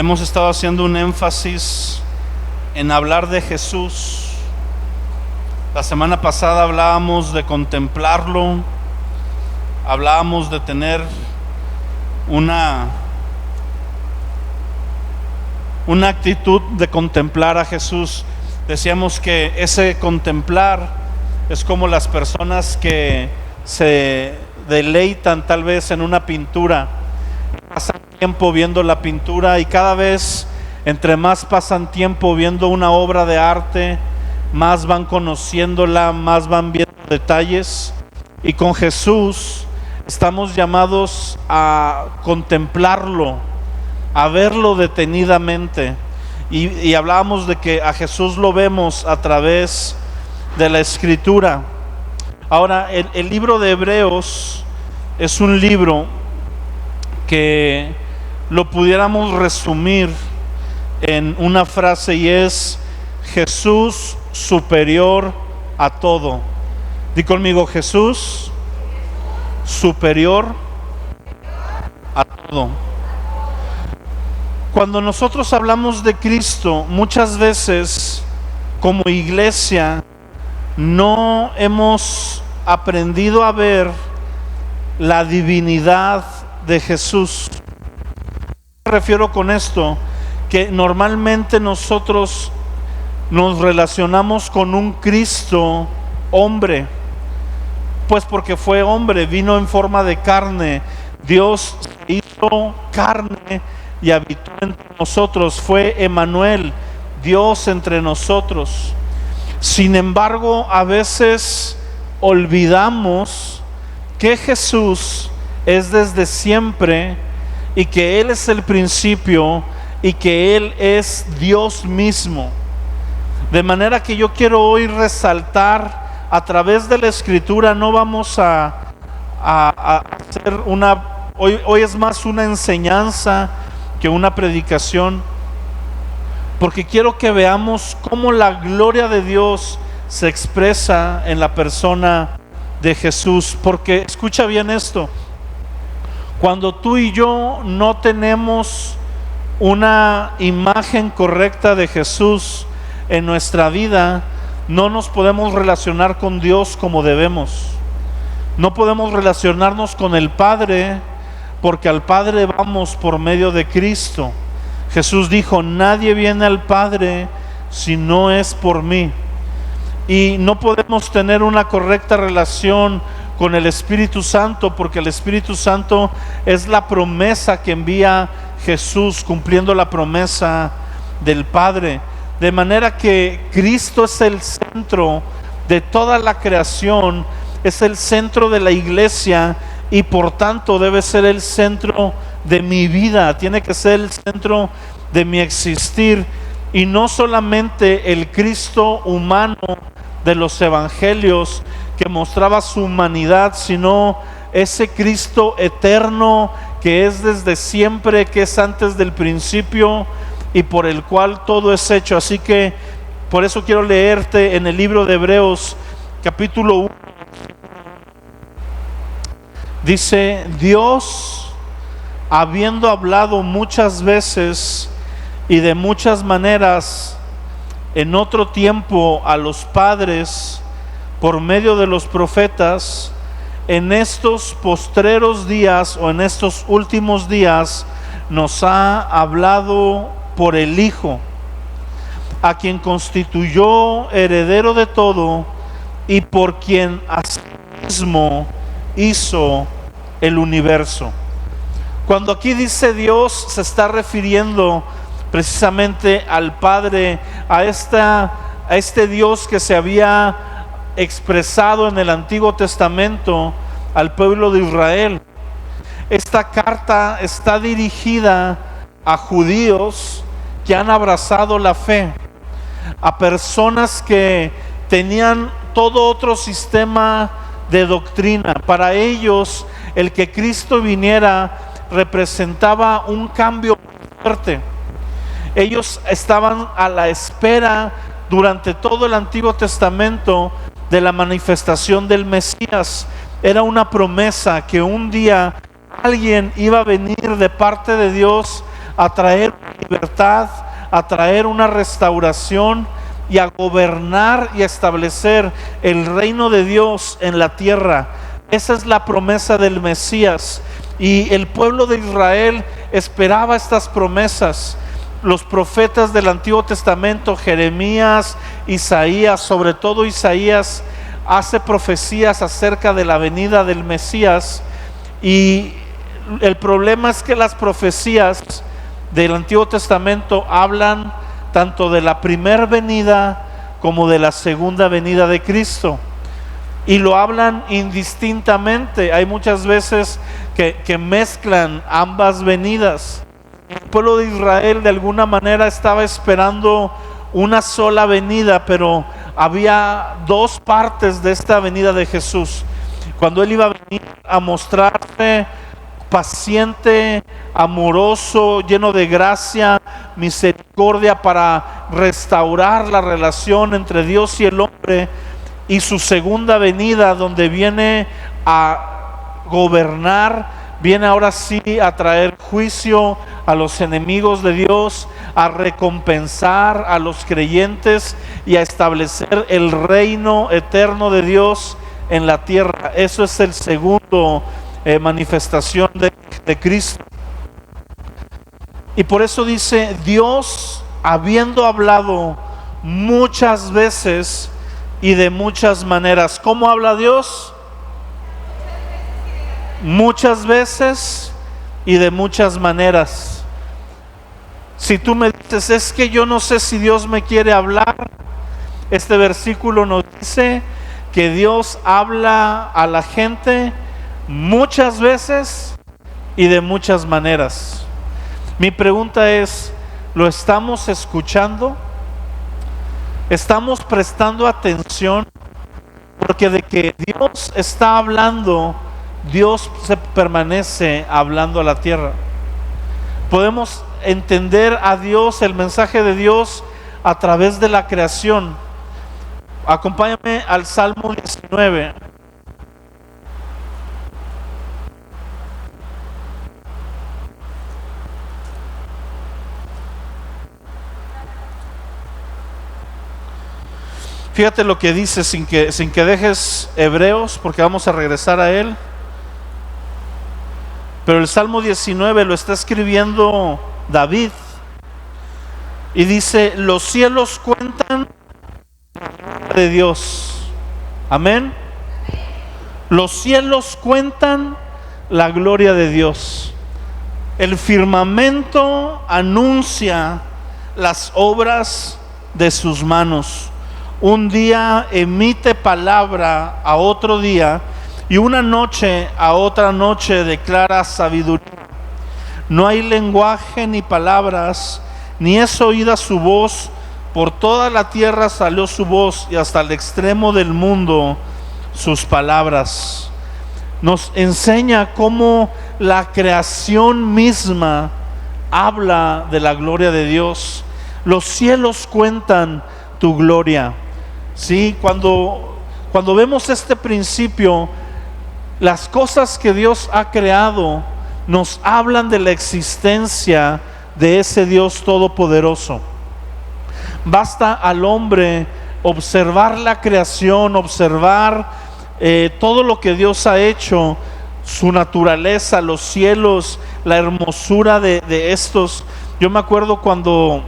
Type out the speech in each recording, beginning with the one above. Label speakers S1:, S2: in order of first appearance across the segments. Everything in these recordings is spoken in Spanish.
S1: Hemos estado haciendo un énfasis en hablar de Jesús. La semana pasada hablábamos de contemplarlo, hablábamos de tener una actitud de contemplar a Jesús. Decíamos que ese contemplar es como las personas que se deleitan tal vez en una pintura, pasan tiempo viendo la pintura, y cada vez entre más pasan tiempo viendo una obra de arte, más van conociéndola, más van viendo detalles. Y con Jesús estamos llamados a contemplarlo, a verlo detenidamente. Y hablábamos de que a Jesús lo vemos a través de la Escritura. Ahora, el libro de Hebreos es un libro que lo pudiéramos resumir en una frase, y es: Jesús superior a todo. Di conmigo: Jesús superior a todo. Cuando nosotros hablamos de Cristo, muchas veces como iglesia no hemos aprendido a ver la divinidad de Jesús. Me refiero con esto, que normalmente nosotros nos relacionamos con un Cristo hombre, pues porque fue hombre, vino en forma de carne. Dios se hizo carne y habitó entre nosotros, fue Emmanuel, Dios entre nosotros. Sin embargo, a veces olvidamos que Jesús es desde siempre, y que Él es el principio, y que Él es Dios mismo. De manera que yo quiero hoy resaltar a través de la Escritura. No vamos a hacer hoy es más una enseñanza que una predicación, porque quiero que veamos cómo la gloria de Dios se expresa en la persona de Jesús. Porque escucha bien esto: cuando tú y yo no tenemos una imagen correcta de Jesús en nuestra vida, no nos podemos relacionar con Dios como debemos. No podemos relacionarnos con el Padre, porque al Padre vamos por medio de Cristo. Jesús dijo: nadie viene al Padre si no es por mí. Y no podemos tener una correcta relación con el Espíritu Santo, porque el Espíritu Santo es la promesa que envía Jesús, cumpliendo la promesa del Padre. De manera que Cristo es el centro de toda la creación, es el centro de la iglesia, y por tanto debe ser el centro de mi vida, tiene que ser el centro de mi existir. Y no solamente el Cristo humano de los evangelios que mostraba su humanidad, sino ese Cristo eterno que es desde siempre, que es antes del principio, y por el cual todo es hecho. Así que por eso quiero leerte en el libro de Hebreos capítulo 1. Dice: Dios, habiendo hablado muchas veces y de muchas maneras en otro tiempo a los padres por medio de los profetas, en estos postreros días, o en estos últimos días, nos ha hablado por el Hijo, a quien constituyó heredero de todo, y por quien asimismo hizo el universo. Cuando aquí dice Dios, se está refiriendo precisamente al Padre, a este Dios que se había expresado en el Antiguo Testamento al pueblo de Israel. Esta carta está dirigida a judíos que han abrazado la fe, a personas que tenían todo otro sistema de doctrina. Para ellos, el que Cristo viniera representaba un cambio fuerte. Ellos estaban a la espera durante todo el Antiguo Testamento de la manifestación del Mesías. Era una promesa que un día alguien iba a venir de parte de Dios a traer libertad, a traer una restauración y a gobernar y a establecer el reino de Dios en la tierra. Esa es la promesa del Mesías, y el pueblo de Israel esperaba estas promesas. Los profetas del Antiguo Testamento, Jeremías, Isaías, sobre todo Isaías, hace profecías acerca de la venida del Mesías, y el problema es que las profecías del Antiguo Testamento hablan tanto de la primera venida como de la segunda venida de Cristo, y lo hablan indistintamente. Hay muchas veces que mezclan ambas venidas. El pueblo de Israel de alguna manera estaba esperando una sola venida, pero había dos partes de esta venida de Jesús. Cuando Él iba a venir a mostrarse paciente, amoroso, lleno de gracia, misericordia, para restaurar la relación entre Dios y el hombre, y su segunda venida, donde viene a gobernar, viene ahora sí a traer juicio a los enemigos de Dios, a recompensar a los creyentes y a establecer el reino eterno de Dios en la tierra. Eso es el segundo manifestación de Cristo. Y por eso dice: Dios, habiendo hablado muchas veces y de muchas maneras. ¿Cómo habla Dios? Muchas veces y de muchas maneras. Si tú me dices: es que yo no sé si Dios me quiere hablar, este versículo nos dice que Dios habla a la gente muchas veces y de muchas maneras. Mi pregunta es: ¿lo estamos escuchando? ¿Estamos prestando atención? Porque de que Dios está hablando, Dios se permanece hablando a la tierra. Podemos entender a Dios, el mensaje de Dios, a través de la creación. Acompáñame al Salmo 19. Fíjate lo que dice, sin que dejes Hebreos, porque vamos a regresar a él. Pero el Salmo 19 lo está escribiendo David, y dice: los cielos cuentan de Dios. Amén. Los cielos cuentan la gloria de Dios. El firmamento anuncia las obras de sus manos. Un día emite palabra a otro día, y una noche a otra noche declara sabiduría. No hay lenguaje ni palabras, ni es oída su voz. Por toda la tierra salió su voz, y hasta el extremo del mundo sus palabras. Nos enseña cómo la creación misma habla de la gloria de Dios. Los cielos cuentan tu gloria. Sí, cuando vemos este principio, las cosas que Dios ha creado nos hablan de la existencia de ese Dios todopoderoso. Basta al hombre observar la creación, observar todo lo que Dios ha hecho, su naturaleza, los cielos, la hermosura de estos. Yo me acuerdo cuando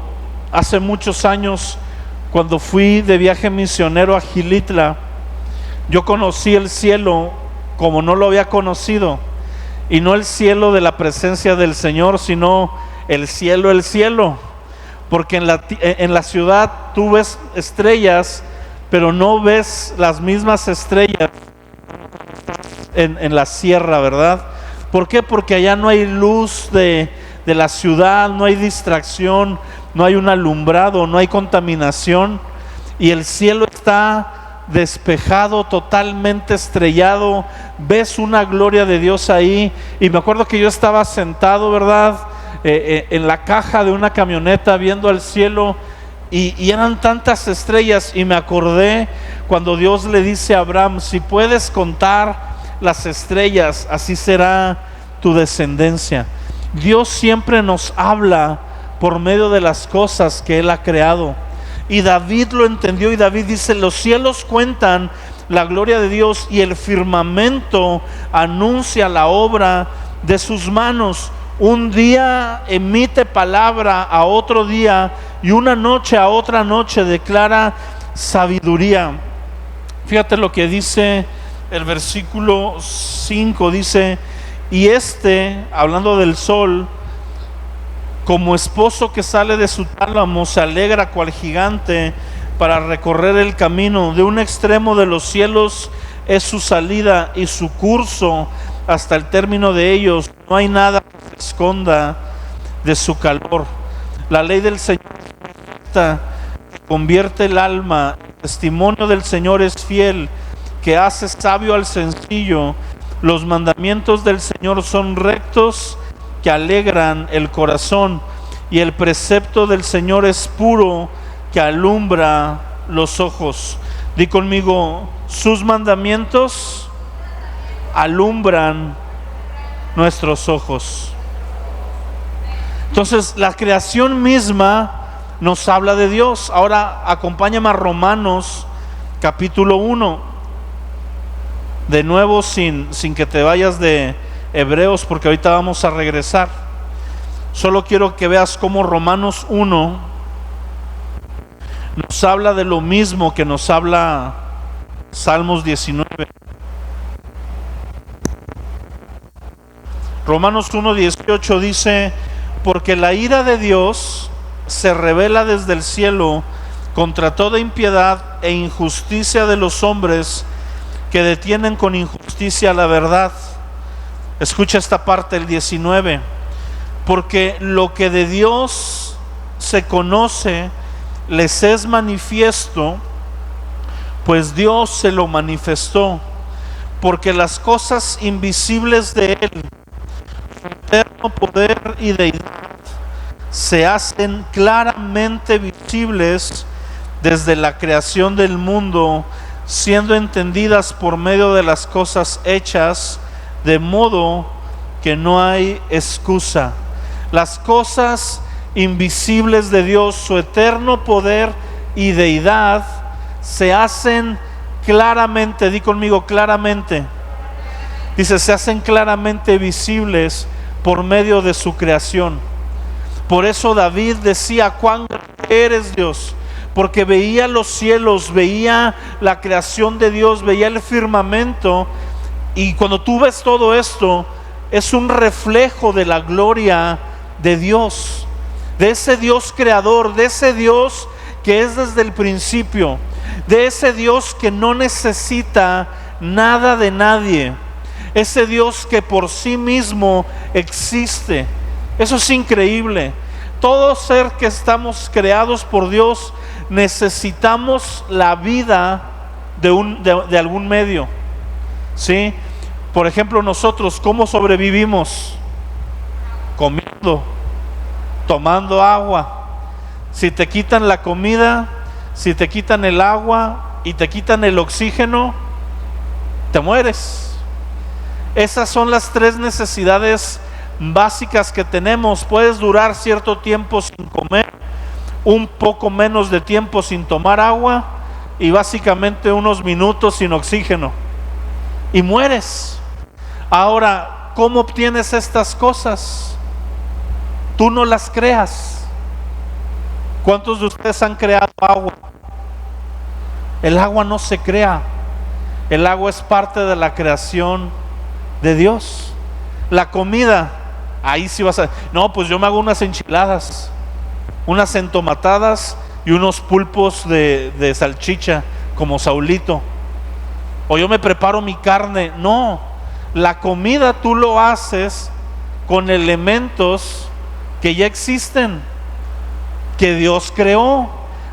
S1: hace muchos años, cuando fui de viaje misionero a Xilitla, yo conocí el cielo como no lo había conocido, y no el cielo de la presencia del Señor, sino el cielo, porque en la ciudad tú ves estrellas, pero no ves las mismas estrellas en la sierra, ¿verdad? ¿Por qué? Porque allá no hay luz de la ciudad, no hay distracción, no hay un alumbrado, no hay contaminación, y el cielo está despejado, totalmente estrellado. Ves una gloria de Dios ahí. Y me acuerdo que yo estaba sentado, ¿verdad?, en la caja de una camioneta viendo al cielo, y eran tantas estrellas, y me acordé cuando Dios le dice a Abraham: si puedes contar las estrellas, así será tu descendencia. Dios siempre nos habla por medio de las cosas que Él ha creado. Y David lo entendió, y David dice: los cielos cuentan la gloria de Dios, y el firmamento anuncia la obra de sus manos. Un día emite palabra a otro día, y una noche a otra noche declara sabiduría. Fíjate lo que dice el versículo 5, dice: y hablando del sol, como esposo que sale de su tálamo, se alegra cual gigante para recorrer el camino. De un extremo de los cielos es su salida, y su curso hasta el término de ellos. No hay nada que se esconda de su calor. La ley del Señor es perfecta, convierte el alma. El testimonio del Señor es fiel, que hace sabio al sencillo. Los mandamientos del Señor son rectos, que alegran el corazón. Y el precepto del Señor es puro, que alumbra los ojos. Di conmigo: sus mandamientos alumbran nuestros ojos. Entonces, la creación misma nos habla de Dios. Ahora acompáñame a Romanos capítulo 1. De nuevo, sin que te vayas de Hebreos, porque ahorita vamos a regresar. Solo quiero que veas cómo Romanos 1 nos habla de lo mismo que nos habla Salmos 19. Romanos 1:18 dice: porque la ira de Dios se revela desde el cielo contra toda impiedad e injusticia de los hombres, que detienen con injusticia la verdad. Escucha esta parte, el 19: porque lo que de Dios se conoce les es manifiesto, pues Dios se lo manifestó, porque las cosas invisibles de Él, su eterno poder y deidad, se hacen claramente visibles desde la creación del mundo, siendo entendidas por medio de las cosas hechas, de modo que no hay excusa. Las cosas invisibles de Dios, su eterno poder y deidad, se hacen claramente, di conmigo, claramente. Dice, se hacen claramente visibles por medio de su creación. Por eso David decía: cuán grande eres, Dios, porque veía los cielos, veía la creación de Dios, veía el firmamento. Y cuando tú ves todo esto, es un reflejo de la gloria de Dios, de ese Dios creador, de ese Dios que es desde el principio, de ese Dios que no necesita nada de nadie, ese Dios que por sí mismo existe. Eso es increíble. Todo ser que estamos creados por Dios necesitamos la vida de algún medio, ¿sí? Por ejemplo, nosotros, ¿cómo sobrevivimos? Comiendo, tomando agua. Si te quitan la comida, si te quitan el agua y te quitan el oxígeno, te mueres. Esas son las tres necesidades básicas que tenemos. Puedes durar cierto tiempo sin comer, un poco menos de tiempo sin tomar agua, y básicamente unos minutos sin oxígeno, y mueres. Ahora, ¿cómo obtienes estas cosas? Tú no las creas. ¿Cuántos de ustedes han creado agua? El agua no se crea. El agua es parte de la creación de Dios. La comida, ahí sí vas a... No, pues yo me hago unas enchiladas, unas entomatadas y unos pulpos de salchicha como Saulito, o yo me preparo mi carne. No, la comida tú lo haces con elementos que ya existen, que Dios creó.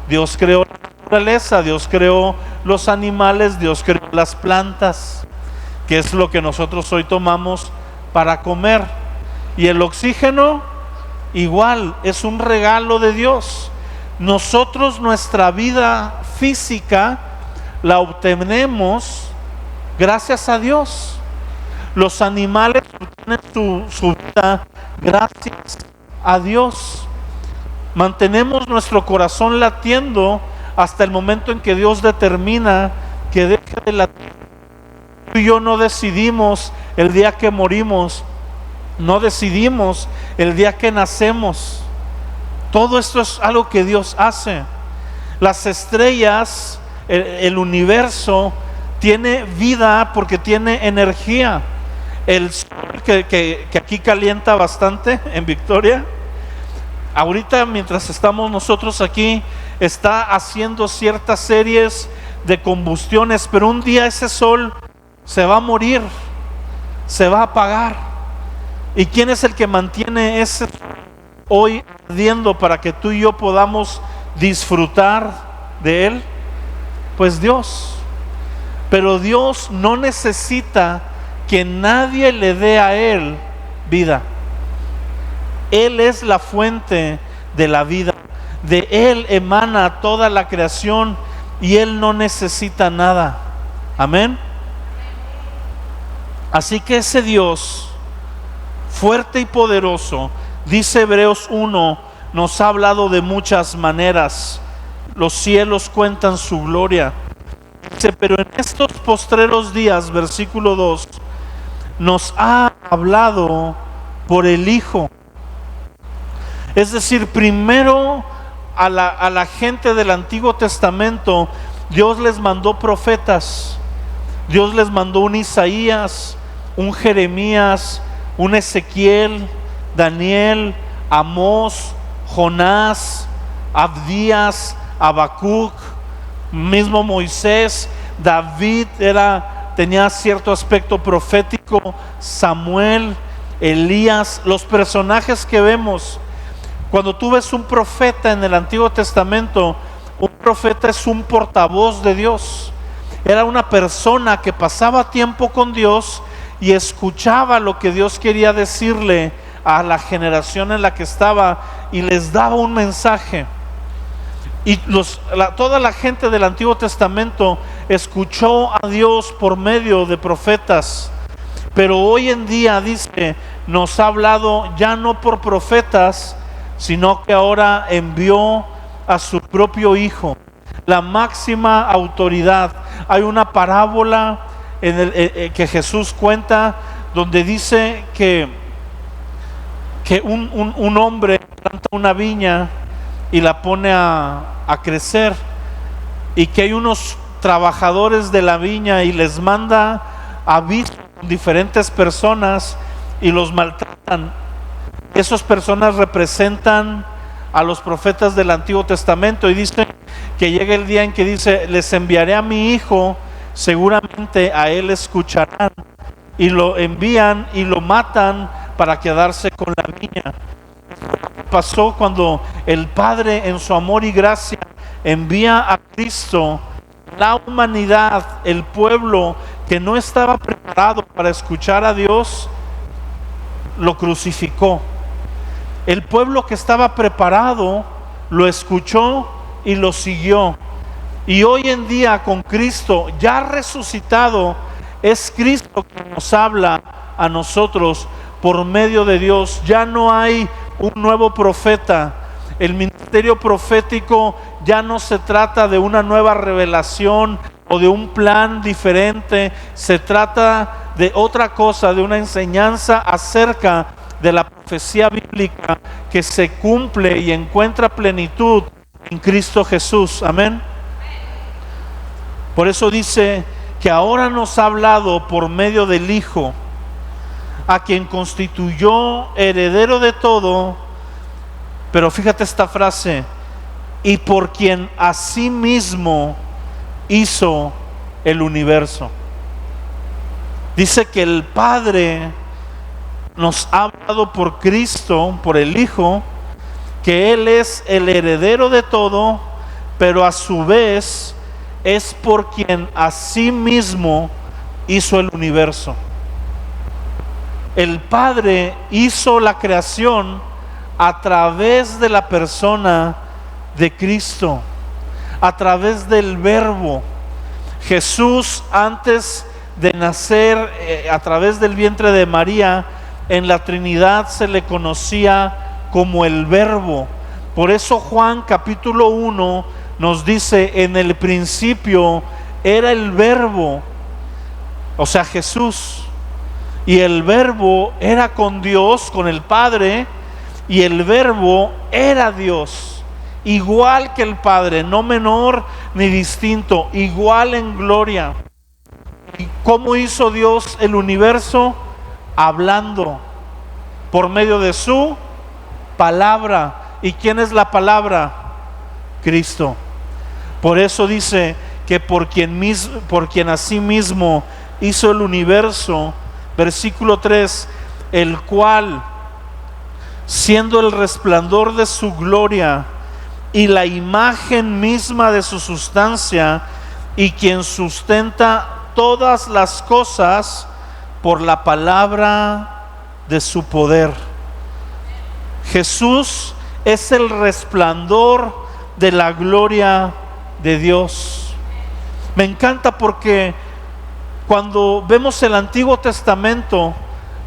S1: Dios creó la naturaleza, Dios creó los animales, Dios creó las plantas, que es lo que nosotros hoy tomamos para comer. Y el oxígeno igual es un regalo de Dios. Nosotros nuestra vida física la obtenemos gracias a Dios. Los animales obtienen su vida gracias a Dios. Mantenemos nuestro corazón latiendo hasta el momento en que Dios determina que deje de latir. Tú y yo no decidimos el día que morimos, no decidimos el día que nacemos. Todo esto es algo que Dios hace. Las estrellas, el universo tiene vida porque tiene energía. El sol que aquí calienta bastante en Victoria, ahorita mientras estamos nosotros aquí, está haciendo ciertas series de combustiones, pero un día ese sol se va a morir, se va a apagar. ¿Y quién es el que mantiene ese sol hoy ardiendo para que tú y yo podamos disfrutar de él? Pues Dios. Pero Dios no necesita que nadie le dé a él vida. Él es la fuente de la vida. De él emana toda la creación y él no necesita nada. Amén. Así que ese Dios fuerte y poderoso, dice Hebreos 1, nos ha hablado de muchas maneras. Los cielos cuentan su gloria. Dice, pero en estos postreros días, versículo 2, nos ha hablado por el Hijo. Es decir, primero a la gente del Antiguo Testamento, Dios les mandó profetas. Dios les mandó un Isaías, un Jeremías, un Ezequiel, Daniel, Amós, Jonás, Abdías, Habacuc, mismo Moisés. David tenía cierto aspecto profético, Samuel, Elías, los personajes que vemos. Cuando tú ves un profeta en el Antiguo Testamento, un profeta es un portavoz de Dios. Era una persona que pasaba tiempo con Dios y escuchaba lo que Dios quería decirle a la generación en la que estaba y les daba un mensaje. Y toda la gente del Antiguo Testamento escuchó a Dios por medio de profetas. Pero hoy en día, dice, nos ha hablado ya no por profetas, sino que ahora envió a su propio Hijo, la máxima autoridad. Hay una parábola que Jesús cuenta donde dice que un hombre planta una viña y la pone a crecer, y que hay unos trabajadores de la viña y les manda aviso a diferentes personas y los maltratan. Esas personas representan a los profetas del Antiguo Testamento, y dice que llega el día en que dice: les enviaré a mi Hijo, seguramente a él escucharán. Y lo envían y lo matan para quedarse con la viña. Pasó cuando el Padre, en su amor y gracia, envía a Cristo. La humanidad, el pueblo que no estaba preparado para escuchar a Dios, lo crucificó. El pueblo que estaba preparado lo escuchó y lo siguió. Y hoy en día, con Cristo ya resucitado, es Cristo que nos habla a nosotros por medio de Dios. Ya no hay un nuevo profeta. El ministerio profético ya no se trata de una nueva revelación o de un plan diferente. Se trata de otra cosa, de una enseñanza acerca de la profecía bíblica que se cumple y encuentra plenitud en Cristo Jesús. Amén. Por eso dice que ahora nos ha hablado por medio del Hijo, a quien constituyó heredero de todo. Pero fíjate esta frase: y por quien asimismo hizo el universo. Dice que el Padre nos ha hablado por Cristo, por el Hijo, que Él es el heredero de todo, pero a su vez es por quien asimismo hizo el universo. El Padre hizo la creación a través de la persona de Cristo, a través del Verbo. Jesús, antes de nacer a través del vientre de María, en la Trinidad se le conocía como el Verbo. Por eso Juan capítulo 1 nos dice: en el principio era el Verbo, o sea, Jesús, y el Verbo era con Dios, con el Padre, y el Verbo era Dios, igual que el Padre, no menor ni distinto, igual en gloria. ¿Y cómo hizo Dios el universo? Hablando por medio de su palabra. ¿Y quién es la palabra? Cristo. Por eso dice que por quien asimismo hizo el universo, versículo 3, el cual, siendo el resplandor de su gloria y la imagen misma de su sustancia, y quien sustenta todas las cosas por la palabra de su poder. Jesús es el resplandor de la gloria de Dios. Me encanta porque cuando vemos el Antiguo Testamento,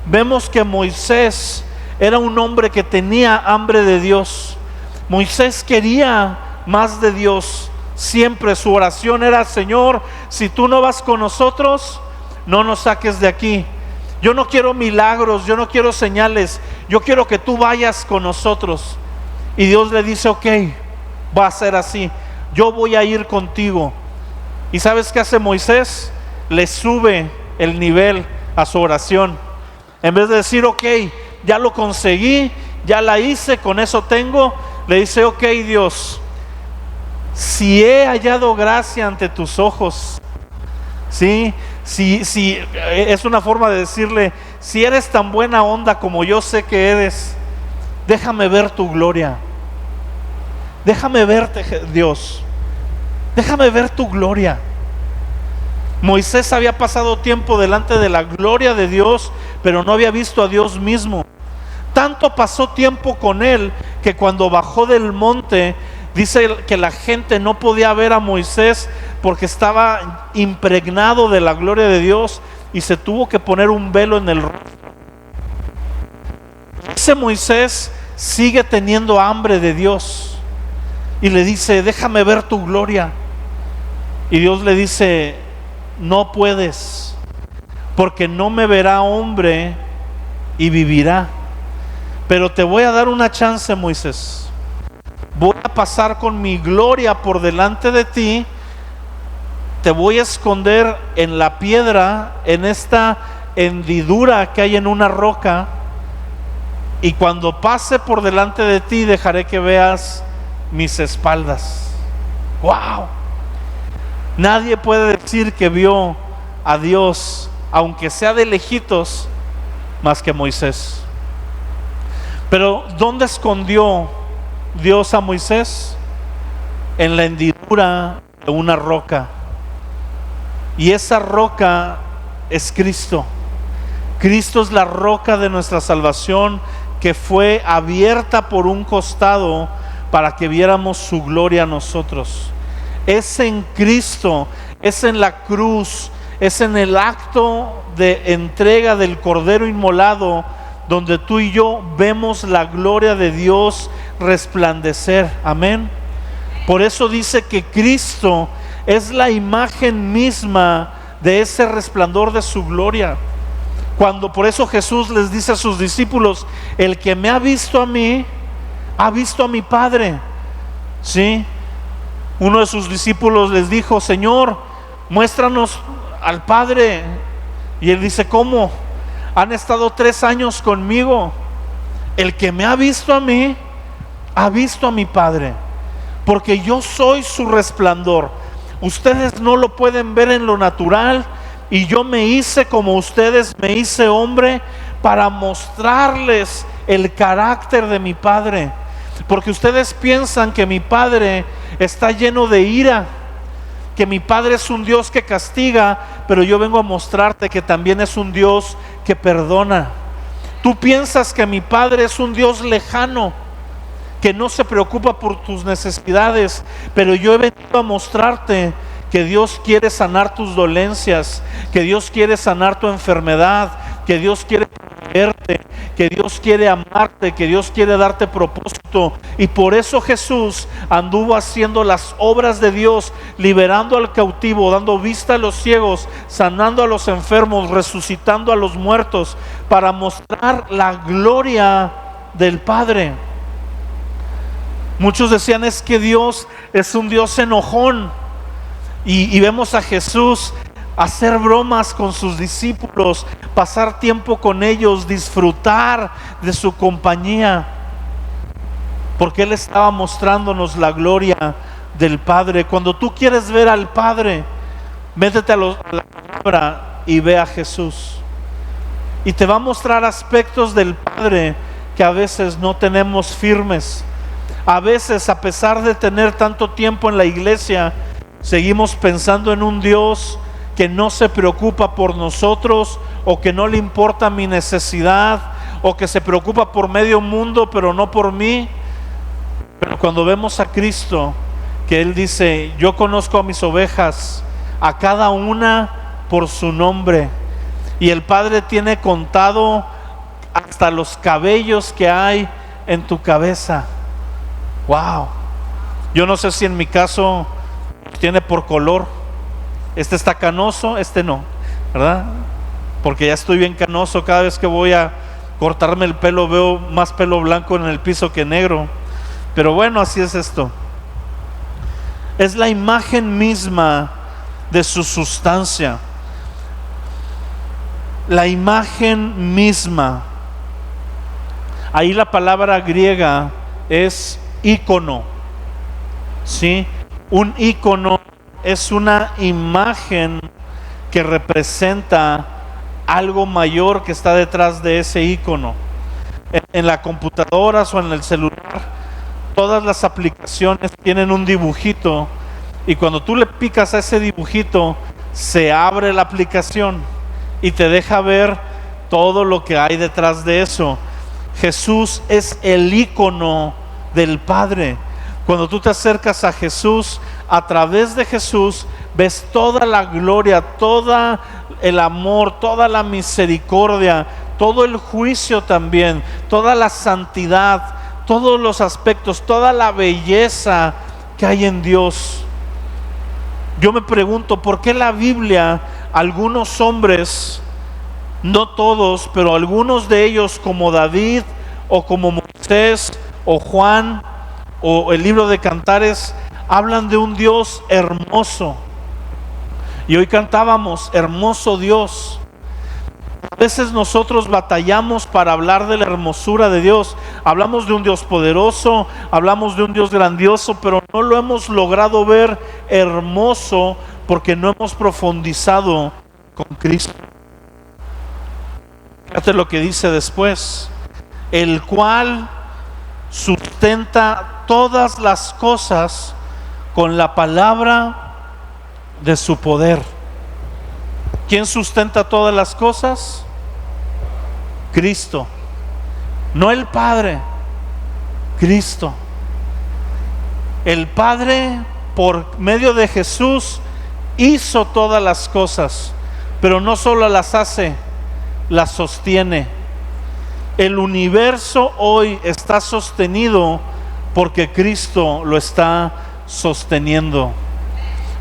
S1: vemos que Moisés era un hombre que tenía hambre de Dios. Moisés quería más de Dios. Siempre su oración era: Señor, si tú no vas con nosotros, no nos saques de aquí. Yo no quiero milagros, yo no quiero señales, yo quiero que tú vayas con nosotros. Y Dios le dice: ok, va a ser así, yo voy a ir contigo. ¿Y sabes qué hace Moisés? Le sube el nivel a su oración. En vez de decir: ok, ya lo conseguí, ya la hice, con eso tengo, le dice: ok, Dios, si he hallado gracia ante tus ojos, ¿sí? Si es una forma de decirle: si eres tan buena onda como yo sé que eres, déjame ver tu gloria, déjame verte, Dios, déjame ver tu gloria. Moisés había pasado tiempo delante de la gloria de Dios, pero no había visto a Dios mismo. Tanto pasó tiempo con él que cuando bajó del monte, dice que la gente no podía ver a Moisés porque estaba impregnado de la gloria de Dios, y se tuvo que poner un velo en el rostro. Ese Moisés sigue teniendo hambre de Dios y le dice: déjame ver tu gloria. Y Dios le dice: no puedes, porque no me verá hombre y vivirá. Pero te voy a dar una chance, Moisés. Voy a pasar con mi gloria por delante de ti. Te voy a esconder en la piedra, en esta hendidura que hay en una roca, y cuando pase por delante de ti dejaré que veas mis espaldas. ¡Wow! Nadie puede decir que vio a Dios, aunque sea de lejitos, más que Moisés. Pero ¿dónde escondió Dios a Moisés? En la hendidura de una roca. Y esa roca es Cristo. Cristo es la roca de nuestra salvación, que fue abierta por un costado para que viéramos su gloria a nosotros. Es en Cristo, es en la cruz, es en el acto de entrega del Cordero inmolado, donde tú y yo vemos la gloria de Dios resplandecer. Amén. Por eso dice que Cristo es la imagen misma de ese resplandor de su gloria. Por eso Jesús les dice a sus discípulos: el que me ha visto a mí, ha visto a mi Padre. ¿Sí? Uno de sus discípulos les dijo: Señor, muéstranos al Padre. Y él dice: ¿cómo? Han estado 3 años conmigo. El que me ha visto a mí, ha visto a mi Padre, porque yo soy su resplandor. Ustedes no lo pueden ver en lo natural, y yo me hice como ustedes, me hice hombre para mostrarles el carácter de mi Padre. Porque ustedes piensan que mi Padre está lleno de ira, que mi Padre es un Dios que castiga, pero yo vengo a mostrarte que también es un Dios que perdona. Tú piensas que mi Padre es un Dios lejano, que no se preocupa por tus necesidades, pero yo he venido a mostrarte que Dios quiere sanar tus dolencias, que Dios quiere sanar tu enfermedad, que Dios quiere protegerte, que Dios quiere amarte, que Dios quiere darte propósito. Y por eso Jesús anduvo haciendo las obras de Dios, liberando al cautivo, dando vista a los ciegos, sanando a los enfermos, resucitando a los muertos, para mostrar la gloria del Padre. Muchos decían, es que Dios es un Dios enojón, y vemos a Jesús hacer bromas con sus discípulos, pasar tiempo con ellos, disfrutar de su compañía, porque Él estaba mostrándonos la gloria del Padre. Cuando tú quieres ver al Padre, métete a la palabra y ve a Jesús, y te va a mostrar aspectos del Padre que a veces no tenemos firmes. A veces, a pesar de tener tanto tiempo en la iglesia, seguimos pensando en un Dios que no se preocupa por nosotros, o que no le importa mi necesidad, o que se preocupa por medio mundo pero no por mí. Pero cuando vemos a Cristo, que Él dice, yo conozco a mis ovejas, a cada una por su nombre, y el Padre tiene contado hasta los cabellos que hay en tu cabeza. Wow. Yo no sé si en mi caso tiene por color. Este está canoso, este no, ¿verdad? Porque ya estoy bien canoso. Cada vez que voy a cortarme el pelo veo más pelo blanco en el piso que negro. Pero bueno, así es esto. Es la imagen misma de su sustancia. La imagen misma. Ahí la palabra griega es ícono, ¿sí? Un ícono es una imagen que representa algo mayor que está detrás de ese ícono. En la computadora o en el celular, todas las aplicaciones tienen un dibujito, y cuando tú le picas a ese dibujito, se abre la aplicación y te deja ver todo lo que hay detrás de eso. Jesús es el ícono del Padre. Cuando tú te acercas a Jesús, a través de Jesús ves toda la gloria, todo el amor, toda la misericordia, todo el juicio también, toda la santidad, todos los aspectos, toda la belleza que hay en Dios. Yo me pregunto, ¿por qué la Biblia, algunos hombres, no todos, pero algunos de ellos, como David o como Moisés o Juan o el libro de Cantares, hablan de un Dios hermoso? Y hoy cantábamos, hermoso Dios. A veces nosotros batallamos para hablar de la hermosura de Dios. Hablamos de un Dios poderoso, hablamos de un Dios grandioso, pero no lo hemos logrado ver hermoso porque no hemos profundizado con Cristo. Fíjate lo que dice después: el cual sustenta todas las cosas con la palabra de su poder. ¿Quién sustenta todas las cosas? Cristo. No el Padre, Cristo. El Padre, por medio de Jesús, hizo todas las cosas, pero no solo las hace, las sostiene. El universo hoy está sostenido porque Cristo lo está sosteniendo.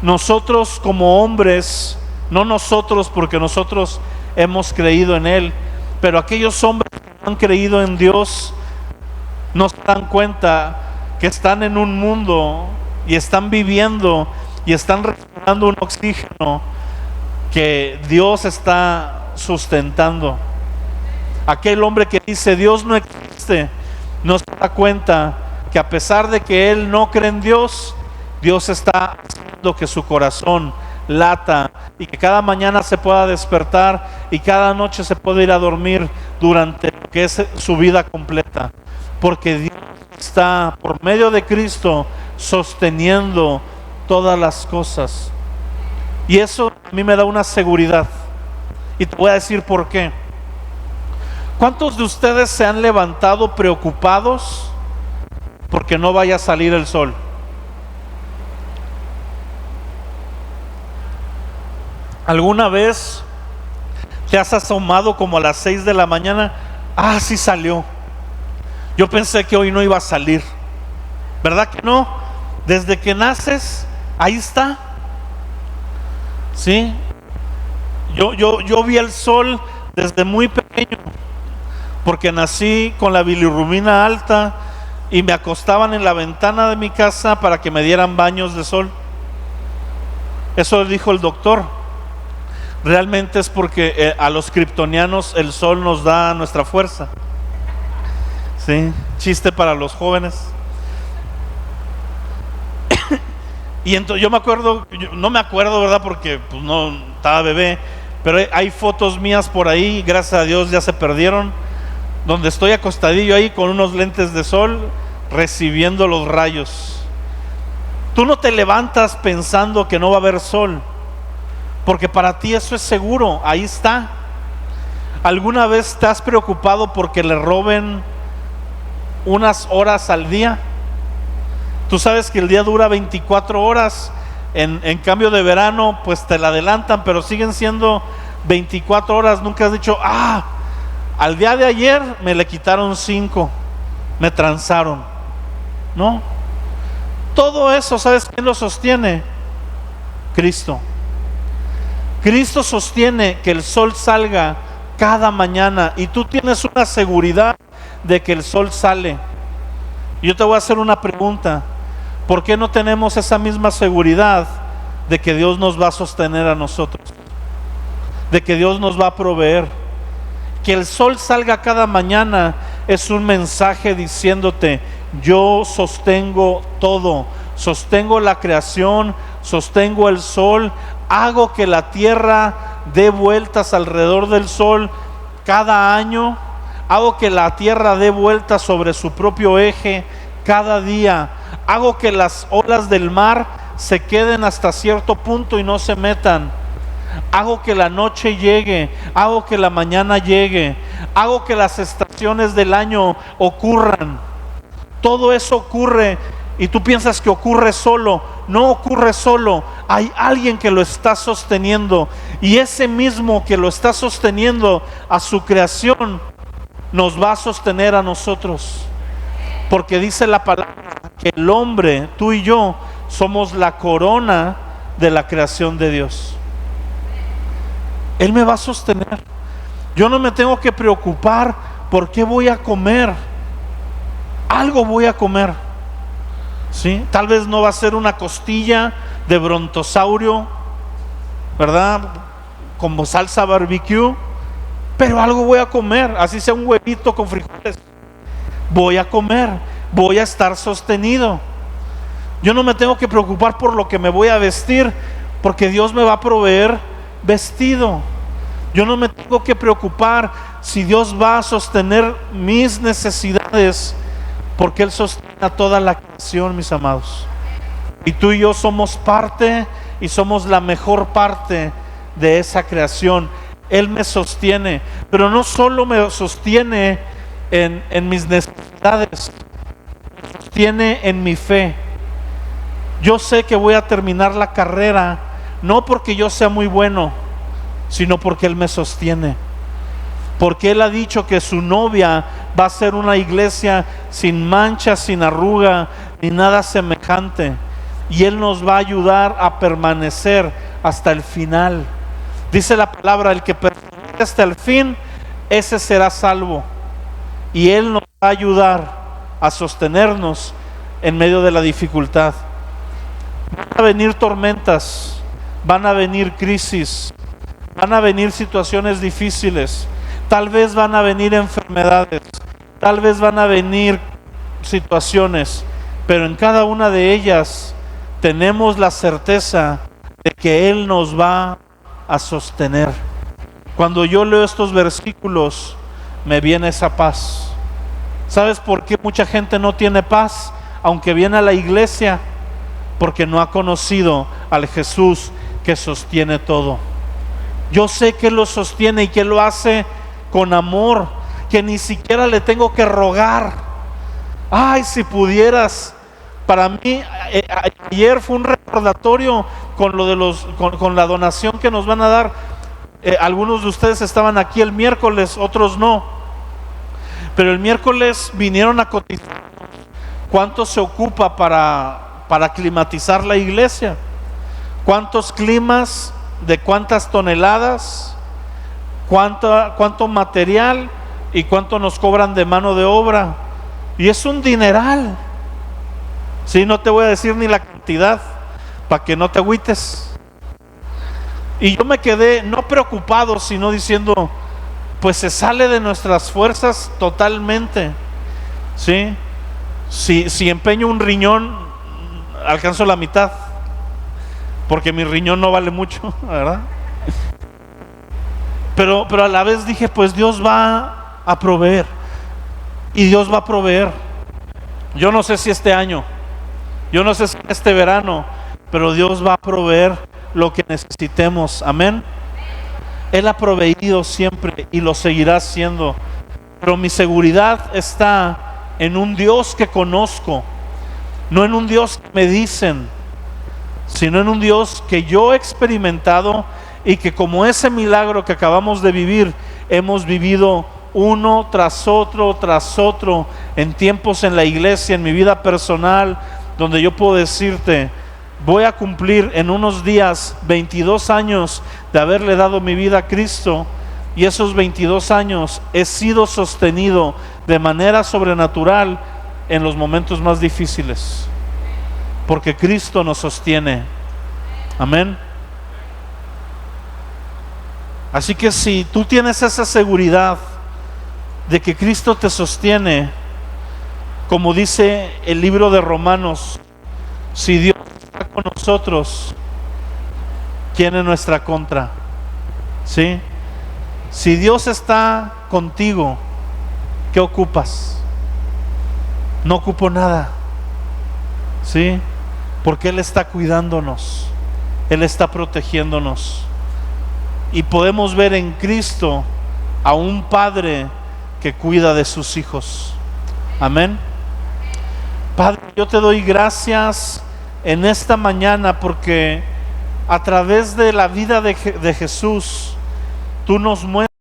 S1: Nosotros como hombres, no nosotros porque nosotros hemos creído en Él, pero aquellos hombres que no han creído en Dios no se dan cuenta que están en un mundo y están viviendo y están respirando un oxígeno que Dios está sustentando. Aquel hombre que dice Dios no existe, no se da cuenta que a pesar de que él no cree en Dios, Dios está haciendo que su corazón lata y que cada mañana se pueda despertar y cada noche se pueda ir a dormir durante lo que es su vida completa, porque Dios está por medio de Cristo sosteniendo todas las cosas. Y eso a mí me da una seguridad, y te voy a decir por qué. ¿Cuántos de ustedes se han levantado preocupados porque no vaya a salir el sol? ¿Alguna vez te has asomado como a las 6 de la mañana? Ah, sí salió. Yo pensé que hoy no iba a salir. ¿Verdad que no? Desde que naces, ahí está. ¿Sí? Yo vi el sol desde muy pequeño, porque nací con la bilirrubina alta y me acostaban en la ventana de mi casa para que me dieran baños de sol. Eso dijo el doctor. Realmente es porque a los kryptonianos el sol nos da nuestra fuerza. ¿Sí? Chiste para los jóvenes. Y entonces yo me acuerdo, no me acuerdo, ¿verdad? Porque pues no estaba bebé, pero hay fotos mías por ahí, gracias a Dios ya se perdieron, donde estoy acostadillo ahí con unos lentes de sol recibiendo los rayos. Tú no te levantas pensando que no va a haber sol, porque para ti eso es seguro, ahí está. ¿Alguna vez te has preocupado porque le roben unas horas al día? Tú sabes que el día dura 24 horas, en cambio de verano pues te la adelantan, pero siguen siendo 24 horas. Nunca has dicho, al día de ayer me le quitaron 5, me transaron. No, todo eso, ¿sabes quién lo sostiene? Cristo. Cristo sostiene que el sol salga cada mañana y tú tienes una seguridad de que el sol sale. Yo te voy a hacer una pregunta: ¿por qué no tenemos esa misma seguridad de que Dios nos va a sostener a nosotros? De que Dios nos va a proveer. Que el sol salga cada mañana es un mensaje diciéndote: yo sostengo todo, sostengo la creación, sostengo el sol, hago que la tierra dé vueltas alrededor del sol cada año, hago que la tierra dé vueltas sobre su propio eje cada día, hago que las olas del mar se queden hasta cierto punto y no se metan, hago que la noche llegue, hago que la mañana llegue, hago que las estaciones del año ocurran. Todo eso ocurre y tú piensas que ocurre solo. No ocurre solo, hay alguien que lo está sosteniendo, y ese mismo que lo está sosteniendo a su creación nos va a sostener a nosotros, porque dice la palabra que el hombre, tú y yo, somos la corona de la creación de Dios. Él me va a sostener. Yo no me tengo que preocupar por qué voy a comer. Algo voy a comer, ¿sí? Tal vez no va a ser una costilla de brontosaurio, ¿verdad? Como salsa barbecue, pero algo voy a comer, así sea un huevito con frijoles. Voy a comer, voy a estar sostenido. Yo no me tengo que preocupar por lo que me voy a vestir, porque Dios me va a proveer vestido. Yo no me tengo que preocupar si Dios va a sostener mis necesidades, porque Él sostiene a toda la creación, mis amados. Y tú y yo somos parte, y somos la mejor parte de esa creación. Él me sostiene, pero no solo me sostiene en mis necesidades, me sostiene en mi fe. Yo sé que voy a terminar la carrera, no porque yo sea muy bueno, sino porque Él me sostiene. Porque Él ha dicho que su novia va a ser una iglesia sin mancha, sin arruga, ni nada semejante. Y Él nos va a ayudar a permanecer hasta el final. Dice la palabra: el que permanece hasta el fin, ese será salvo. Y Él nos va a ayudar a sostenernos en medio de la dificultad. Van a venir tormentas, van a venir crisis, van a venir situaciones difíciles. Tal vez van a venir enfermedades, tal vez van a venir situaciones, pero en cada una de ellas tenemos la certeza de que Él nos va a sostener. Cuando yo leo estos versículos, me viene esa paz. ¿Sabes por qué mucha gente no tiene paz, aunque viene a la iglesia? Porque no ha conocido al Jesús que sostiene todo. Yo sé que lo sostiene y que lo hace con amor, que ni siquiera le tengo que rogar. Ay, si pudieras Para mí, ayer fue un recordatorio con lo de con la donación que nos van a dar. Algunos de ustedes estaban aquí el miércoles, otros no. Pero el miércoles vinieron a cotizar cuánto se ocupa para climatizar la iglesia, cuántos climas, de cuántas toneladas, cuánto material y cuánto nos cobran de mano de obra. Y es un dineral. Sí, no te voy a decir ni la cantidad para que no te agüites. Y yo me quedé no preocupado, sino diciendo, pues se sale de nuestras fuerzas totalmente. ¿Sí? Si empeño un riñón, alcanzo la mitad, porque mi riñón no vale mucho, ¿verdad? Pero a la vez dije, pues Dios va a proveer. Y Dios va a proveer. Yo no sé si este año, yo no sé si este verano, pero Dios va a proveer lo que necesitemos. Amén. Él ha proveído siempre y lo seguirá haciendo. Pero mi seguridad está en un Dios que conozco, no en un Dios que me dicen, sino en un Dios que yo he experimentado y que, como ese milagro que acabamos de vivir, hemos vivido uno tras otro en tiempos en la iglesia, en mi vida personal, donde yo puedo decirte, voy a cumplir en unos días 22 años de haberle dado mi vida a Cristo, y esos 22 años he sido sostenido de manera sobrenatural en los momentos más difíciles, porque Cristo nos sostiene. Amén. Así que si tú tienes esa seguridad de que Cristo te sostiene, como dice el libro de Romanos, si Dios está con nosotros, ¿quién es nuestra contra? ¿Sí? Si Dios está contigo, ¿qué ocupas? No ocupo nada. ¿Sí? Porque Él está cuidándonos, Él está protegiéndonos. Y podemos ver en Cristo a un Padre que cuida de sus hijos. Amén. Padre, yo te doy gracias en esta mañana porque a través de la vida de Jesús, tú nos muestras